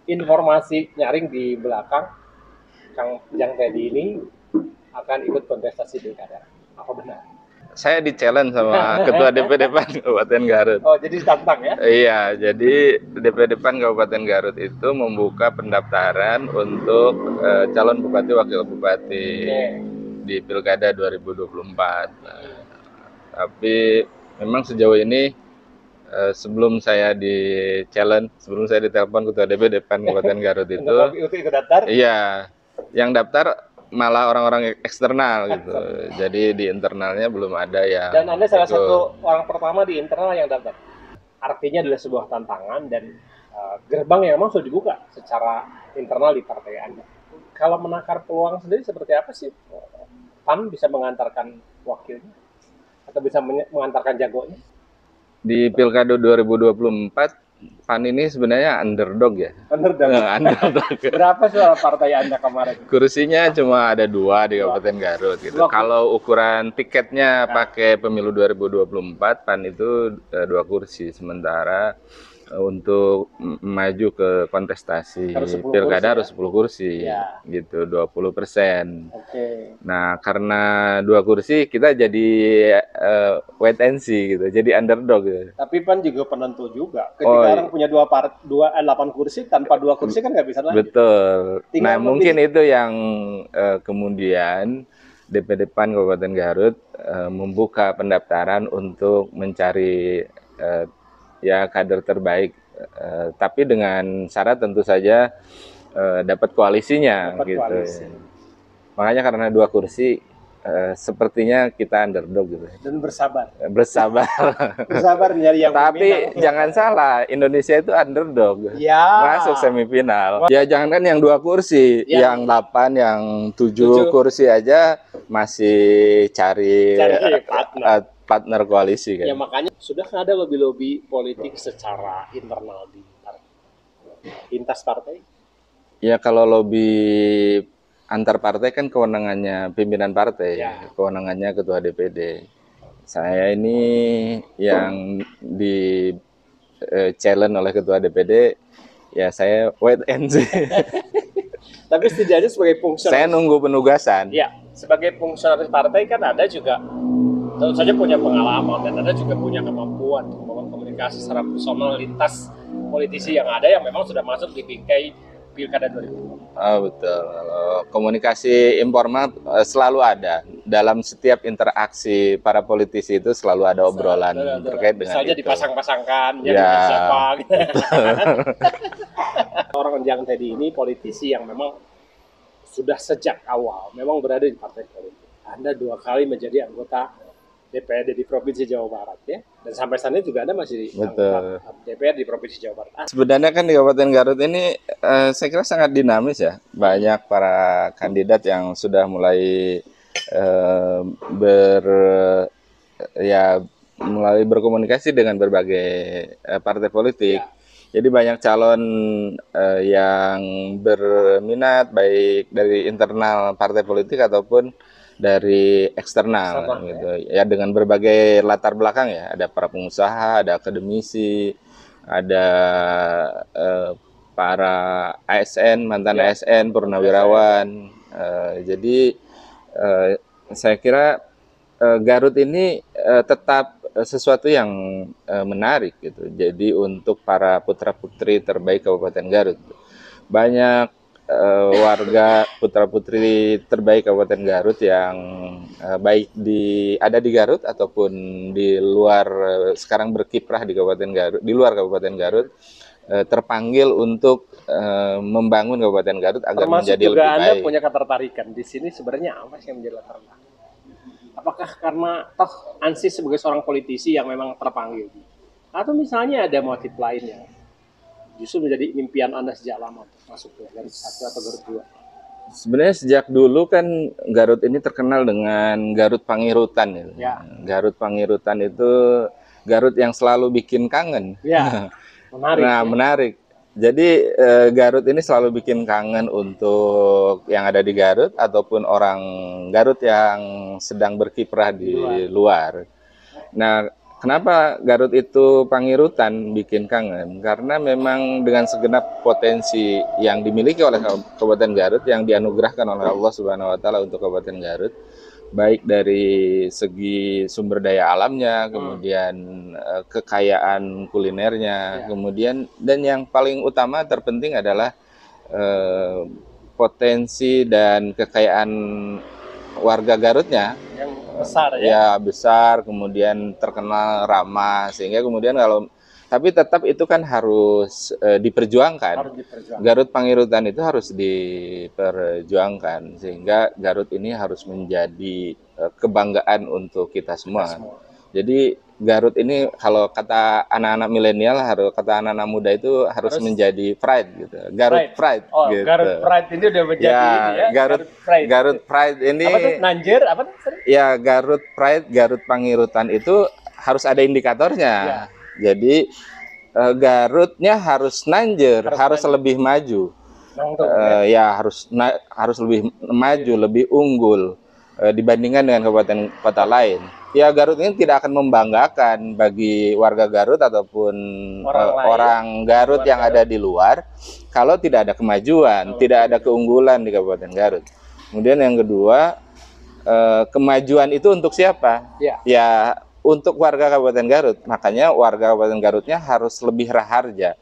informasi nyaring di belakang Kang Jang Teddy ini akan ikut kontestasi pilkada. Apa benar? Saya di-challenge sama Ketua DPD PAN Kabupaten Garut. Oh, jadi ditantang ya? Iya, jadi DPD PAN Kabupaten Garut itu membuka pendaftaran untuk calon bupati wakil bupati di Pilkada 2024. Tapi memang sejauh ini sebelum saya sebelum saya ditelepon Ketua DPD PAN Kabupaten Garut itu, ikut daftar? Iya, yang daftar malah orang-orang eksternal gitu. Jadi di internalnya belum ada yang. Dan Anda salah satu orang pertama di internal yang daftar. Artinya adalah sebuah tantangan dan gerbang yang memang sudah dibuka secara internal di partai Anda. Kalau menakar peluang sendiri seperti apa sih? PAN bisa mengantarkan wakilnya atau bisa mengantarkan jagonya? Di Pilkada 2024 PAN ini sebenarnya underdog ya. Underdog. Berapa suara partai Anda kemarin? Kursinya cuma ada 2 di Kabupaten Garut gitu. Kalau ukuran tiketnya pakai pemilu 2024, PAN itu 2 kursi. Sementara untuk maju ke kontestasi pilkada harus 10 kursi ya. Gitu, 20%. Nah, karena 2 kursi kita jadi wait and see gitu, jadi underdog gitu. Tapi PAN juga penentu juga. Ketika orang punya 8 kursi, tanpa 2 kursi kan nggak bisa lagi. Betul. Nah, mungkin itu yang kemudian DPD PAN Kabupaten Garut membuka pendaftaran untuk mencari ya kader terbaik, tapi dengan syarat tentu saja dapat koalisinya gitu. Makanya karena 2 kursi sepertinya kita underdog gitu. Dan bersabar. Bersabar nyari yang tapi jangan salah, Indonesia itu underdog. Ya. Masuk semifinal. Ya jangan kan yang 2 kursi, yang 8, yang 7 kursi aja masih cari partner koalisi kan. Ya makanya sudah ada lobby-lobby politik secara internal di lintas partai. Ya kalau lobby antar partai kan kewenangannya pimpinan partai, kewenangannya ketua DPD. Saya ini yang di challenge oleh ketua DPD, ya saya wait and see. Tapi setidaknya sebagai fungsionaris. Saya nunggu penugasan. Ya, sebagai fungsionaris partai kan ada juga tentu saja punya pengalaman dan ada juga punya kemampuan komunikasi secara personal lintas politisi yang ada yang memang sudah masuk di bingkai Pilkada 2020. Betul. Kalau komunikasi informal selalu ada. Dalam setiap interaksi para politisi itu selalu ada obrolan terkait dengan misalnya itu. Dipasang-pasangkan, ya. Siapa gitu. Orang Jang Teddy ini politisi yang memang sudah sejak awal memang berada di partai politik. Anda 2 kali menjadi anggota DPRD di Provinsi Jawa Barat ya, dan sampai saat ini juga Anda masih di DPR di Provinsi Jawa Barat. Sebenarnya kan di Kabupaten Garut ini saya kira sangat dinamis ya, banyak para kandidat yang sudah mulai mulai berkomunikasi dengan berbagai partai politik. Jadi banyak calon yang berminat baik dari internal partai politik ataupun dari eksternal gitu ya, dengan berbagai latar belakang ya, ada para pengusaha, ada akademisi, ada para ASN, mantan ASN, purnawirawan. Jadi saya kira Garut ini tetap sesuatu yang menarik gitu. Jadi untuk para putra-putri terbaik Kabupaten Garut, banyak warga putra-putri terbaik Kabupaten Garut yang baik ada di Garut ataupun di luar, sekarang berkiprah di Kabupaten Garut, di luar Kabupaten Garut, terpanggil untuk membangun Kabupaten Garut agar termasuk menjadi juga lebih Anda baik. Punya ketertarikan di sini sebenarnya apa sih yang menjadi latar belakang? Apakah karena toh Ansi sebagai seorang politisi yang memang terpanggil, atau misalnya ada motif lainnya? Justru menjadi impian Anda sejak lama masuk ke Garut 1 atau Garut 2? Sebenarnya sejak dulu kan Garut ini terkenal dengan Garut Pangirutan ya. Garut Pangirutan itu Garut yang selalu bikin kangen. Ya, menarik. Nah, menarik. Jadi Garut ini selalu bikin kangen untuk yang ada di Garut ataupun orang Garut yang sedang berkiprah di luar. Nah, Kenapa Garut itu Pangirutan bikin kangen? Karena memang dengan segenap potensi yang dimiliki oleh Kabupaten Garut yang dianugerahkan oleh Allah Subhanahu wa taala untuk Kabupaten Garut, baik dari segi sumber daya alamnya, kemudian kekayaan kulinernya, kemudian dan yang paling utama terpenting adalah eh, potensi dan kekayaan warga Garutnya yang besar ya. ya besar, kemudian terkenal ramah, sehingga kemudian kalau tapi tetap itu kan harus diperjuangkan. Harus diperjuangkan. Garut Pangirutan itu harus diperjuangkan sehingga Garut ini harus menjadi kebanggaan untuk kita semua. Jadi Garut ini kalau kata anak-anak milenial, kata anak-anak muda itu harus menjadi pride gitu. Garut pride Oh, gitu. Garut pride ini udah menjadi ya, ini ya. Garut pride ini apa tuh? Nanjer apa tuh? Ya, Garut pride, Garut Pangirutan itu harus ada indikatornya. Ya. Jadi Garutnya harus nanjer, harus lebih maju. Ya harus lebih maju, lebih unggul dibandingkan dengan kabupaten kota lain. Ya, Garut ini tidak akan membanggakan bagi warga Garut ataupun orang Garut yang ada di luar kalau tidak ada kemajuan, tidak ada keunggulan di Kabupaten Garut. Kemudian yang kedua, kemajuan itu untuk siapa? Ya untuk warga Kabupaten Garut. Makanya warga Kabupaten Garutnya harus lebih raharja.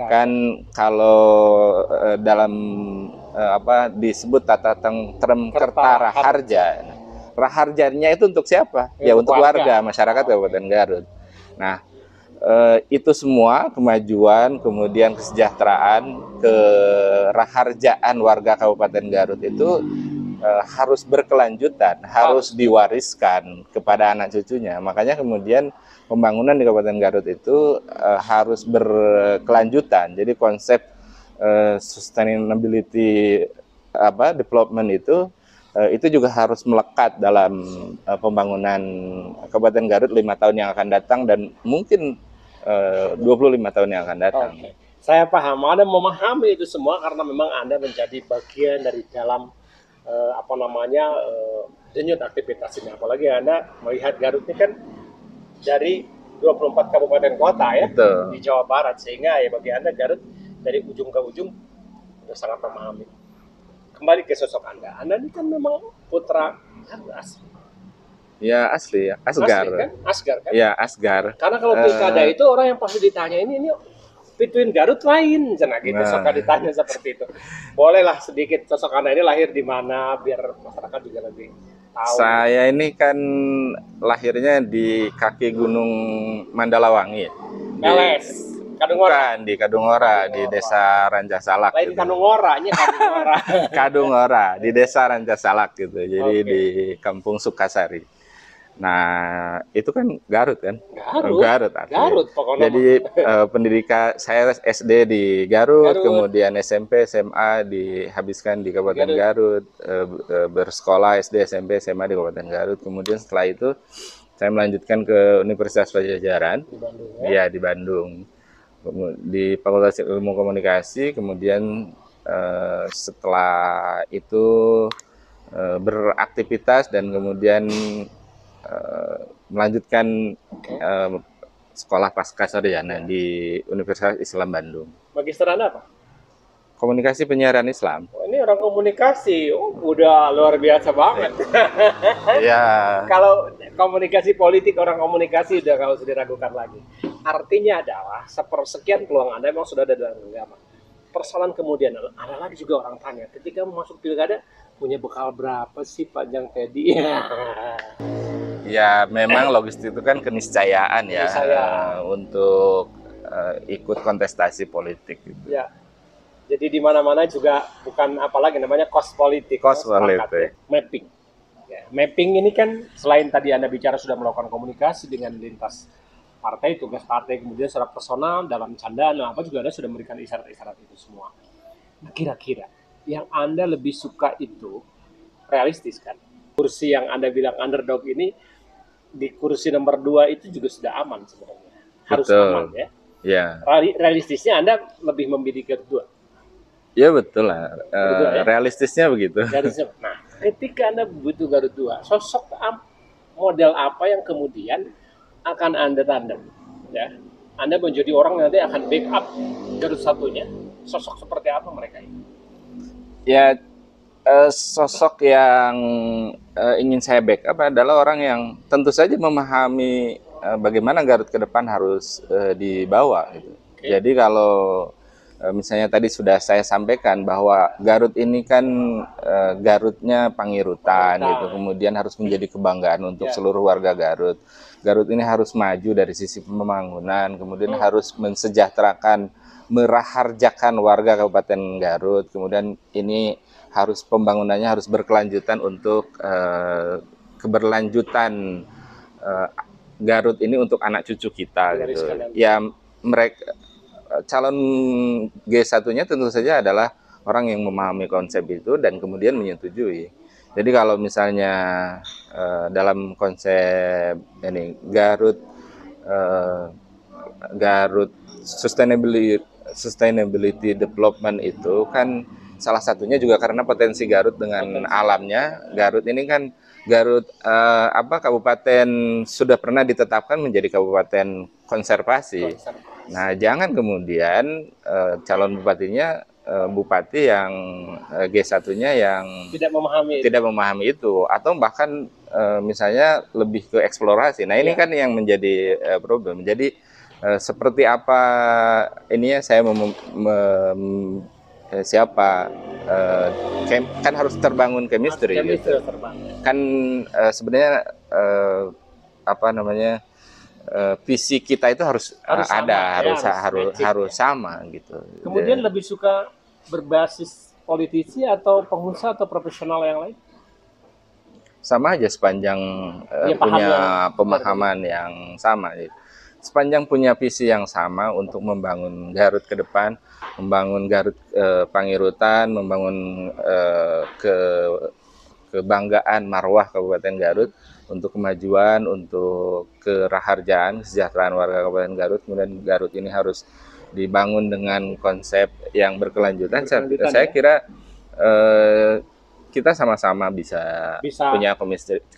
Kan kalau dalam disebut tata term kerta raharja. Raharjanya itu untuk siapa? Ya untuk warga masyarakat Kabupaten Garut. Nah, itu semua kemajuan, kemudian kesejahteraan, keraharjaan warga Kabupaten Garut itu harus berkelanjutan, harus diwariskan kepada anak cucunya. Makanya kemudian pembangunan di Kabupaten Garut itu harus berkelanjutan. Jadi konsep sustainability development itu juga harus melekat dalam pembangunan Kabupaten Garut 5 tahun yang akan datang dan mungkin 25 tahun yang akan datang. Saya paham, Anda memahami itu semua karena memang Anda menjadi bagian dari dalam denyut aktivitas ini. Apalagi Anda melihat Garut ini kan dari 24 kabupaten kota ya. Betul. Di Jawa Barat, sehingga ya bagi Anda Garut dari ujung ke ujung sudah sangat memahami. Kembali ke sosok Anda ini kan memang putra asli. Ya asli ya, Asgar. Asgar kan? Ya Asgar. Karena kalau pilkada itu orang yang pasti ditanya ini between Garut lain, gitu. Suka ditanya seperti itu. Bolehlah sedikit sosok Anda ini lahir di mana biar masyarakat juga lebih tahu. Saya ini kan lahirnya di kaki Gunung Mandalawangi. Meles. Bukan, di Kadungora, di Desa Rancasalak. Lain gitu. Kadungora. Kadungora, di Desa Rancasalak gitu. Jadi di Kampung Sukasari. Nah, itu kan Garut kan? Garut pokoknya. Jadi pendidikan saya SD di Garut, kemudian SMP, SMA dihabiskan di Kabupaten Garut, bersekolah SD, SMP, SMA di Kabupaten Garut. Kemudian setelah itu saya melanjutkan ke Universitas Pajajaran. Di Bandung ya? Ya, di Bandung. Di Fakultas Ilmu Komunikasi, kemudian setelah itu beraktivitas dan kemudian melanjutkan sekolah pasca sarjana di Universitas Islam Bandung. Magister Anda apa? Komunikasi penyiaran Islam. Ini orang komunikasi, udah luar biasa banget. Ya. Kalau komunikasi politik, orang komunikasi udah nggak usah diragukan lagi. Artinya adalah sepersekian peluang Anda memang sudah ada dalam agama. Persoalan kemudian ada lagi juga orang tanya, ketika masuk pilkada punya bekal berapa sih Panjang Teddy? Ya memang logistik itu kan keniscayaan ya untuk ikut kontestasi politik. Gitu. Ya. Jadi di mana-mana juga bukan apalagi namanya cost politik. Mapping. Ya, mapping ini kan selain tadi Anda bicara sudah melakukan komunikasi dengan lintas partai, tugas partai, kemudian secara personal dalam candaan apa juga Anda sudah memberikan isyarat-isyarat itu semua. Nah, kira-kira yang Anda lebih suka itu realistis kan? Kursi yang Anda bilang underdog ini di kursi nomor 2 itu juga sudah aman sebenarnya. Harus aman ya. Ya. Realistisnya Anda lebih membidik kedua. Ya betul lah, realistisnya begitu. Nah, ketika Anda butuh Garut 2, sosok model apa yang kemudian akan Anda tandem, ya. Anda menjadi orang yang nanti akan backup Garut satunya. Sosok seperti apa mereka ini? Ya, sosok yang ingin saya backup adalah orang yang tentu saja memahami bagaimana Garut ke depan harus dibawa gitu. Oke. Jadi kalau misalnya tadi sudah saya sampaikan bahwa Garut ini kan Garutnya Pangirutan gitu, kemudian harus menjadi kebanggaan untuk seluruh warga Garut. Garut ini harus maju dari sisi pembangunan, kemudian harus mensejahterakan, meraharjakan warga Kabupaten Garut, kemudian ini harus pembangunannya harus berkelanjutan untuk keberlanjutan Garut ini untuk anak cucu kita gitu. Ya mereka calon G1-nya tentu saja adalah orang yang memahami konsep itu dan kemudian menyetujui. Jadi kalau misalnya dalam konsep ini Garut sustainability development itu kan salah satunya juga karena potensi Garut dengan alamnya. Garut ini kan kabupaten sudah pernah ditetapkan menjadi kabupaten konservasi. Nah, jangan kemudian calon bupatinya bupati yang G1-nya yang tidak memahami itu atau bahkan misalnya lebih ke eksplorasi. Nah, ini kan yang menjadi problem. Jadi seperti apa ininya saya siapa kan harus terbangun chemistry gitu. Kan sebenarnya visi kita itu harus ada, harus sama gitu. Kemudian lebih suka berbasis politisi atau pengusaha atau profesional yang lain? Sama aja sepanjang punya pemahaman yang sama. Sepanjang punya visi yang sama untuk membangun Garut ke depan, membangun Garut Pangirutan, membangun kebanggaan marwah Kabupaten Garut untuk kemajuan, untuk keraharjaan, kesejahteraan warga Kabupaten Garut. Kemudian Garut ini harus dibangun dengan konsep yang berkelanjutan. Saya kira kita sama-sama bisa punya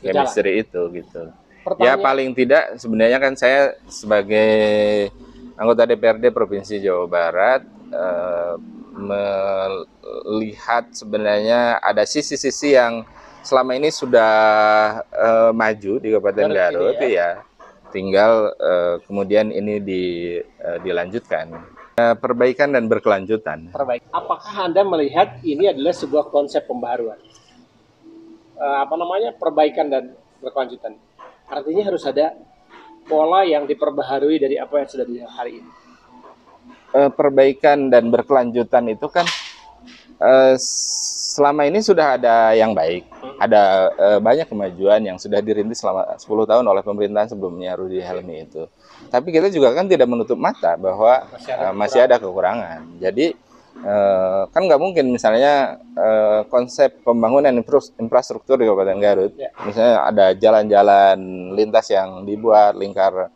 chemistry itu gitu. Ya paling tidak sebenarnya kan saya sebagai anggota DPRD Provinsi Jawa Barat melihat sebenarnya ada sisi-sisi yang selama ini sudah maju di Kabupaten Garut ya. Tinggal kemudian ini dilanjutkan. Perbaikan dan berkelanjutan. Apakah Anda melihat ini adalah sebuah konsep pembaharuan? Perbaikan dan berkelanjutan. Artinya harus ada pola yang diperbaharui dari apa yang sudah dilihat hari ini. Perbaikan dan berkelanjutan itu kan selama ini sudah ada yang baik. Ada banyak kemajuan yang sudah dirintis selama 10 tahun oleh pemerintahan sebelumnya Rudy Helmi itu. Tapi kita juga kan tidak menutup mata bahwa masih ada kekurangan. Jadi kan nggak mungkin misalnya konsep pembangunan infrastruktur di Kabupaten Garut, misalnya ada jalan-jalan lintas yang dibuat lingkar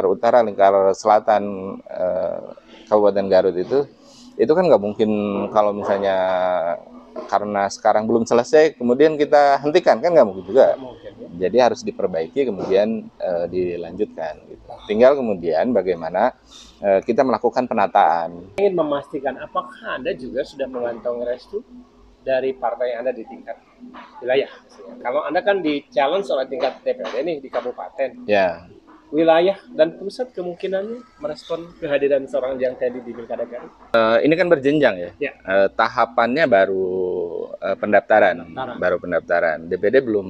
utara, lingkar selatan Kabupaten Garut itu kan nggak mungkin kalau misalnya karena sekarang belum selesai kemudian kita hentikan, kan nggak mungkin juga. Jadi harus diperbaiki kemudian dilanjutkan gitu. Tinggal kemudian bagaimana kita melakukan penataan. Ingin memastikan apakah Anda juga sudah mengantongi restu dari partai Anda di tingkat wilayah. Kalau Anda kan di-challenge oleh tingkat DPRD nih di kabupaten. Ya. Wilayah dan pusat kemungkinannya merespon kehadiran seorang Jang Teddy di Pilkada Garut. Ini kan berjenjang ya. Tahapannya baru pendaftaran, DPD belum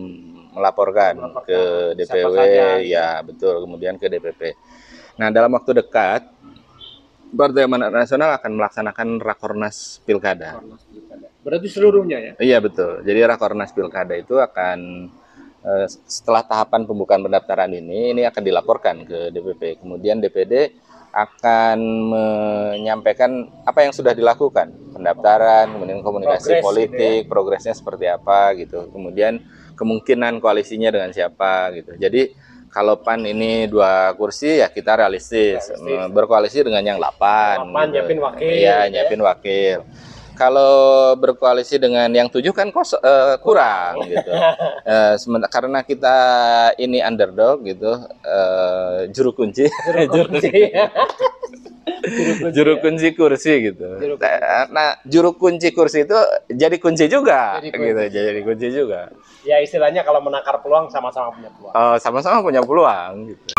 melaporkan ke DPW, ya betul, kemudian ke DPP. Nah, dalam waktu dekat Partai Amanat Nasional akan melaksanakan Rakornas Pilkada. Berarti seluruhnya ya? Iya betul. Jadi Rakornas Pilkada itu akan setelah tahapan pembukaan pendaftaran ini akan dilaporkan ke DPP. Kemudian DPD akan menyampaikan apa yang sudah dilakukan, pendaftaran, kemudian komunikasi politik, progresnya seperti apa gitu. Kemudian kemungkinan koalisinya dengan siapa gitu. Jadi kalau PAN ini 2 kursi ya kita realistis. Berkoalisi dengan yang 8 gitu. Nyiapin wakil. Iya, nyiapin wakil. kalau berkoalisi dengan yang 7 kan kurang gitu. Karena kita ini underdog gitu, juru kunci, juru kunci kursi gitu. Nah, juru kunci kursi itu jadi kunci juga, gitu. Jadi kunci juga. Ya istilahnya kalau menakar peluang sama-sama punya peluang. Sama-sama punya peluang gitu.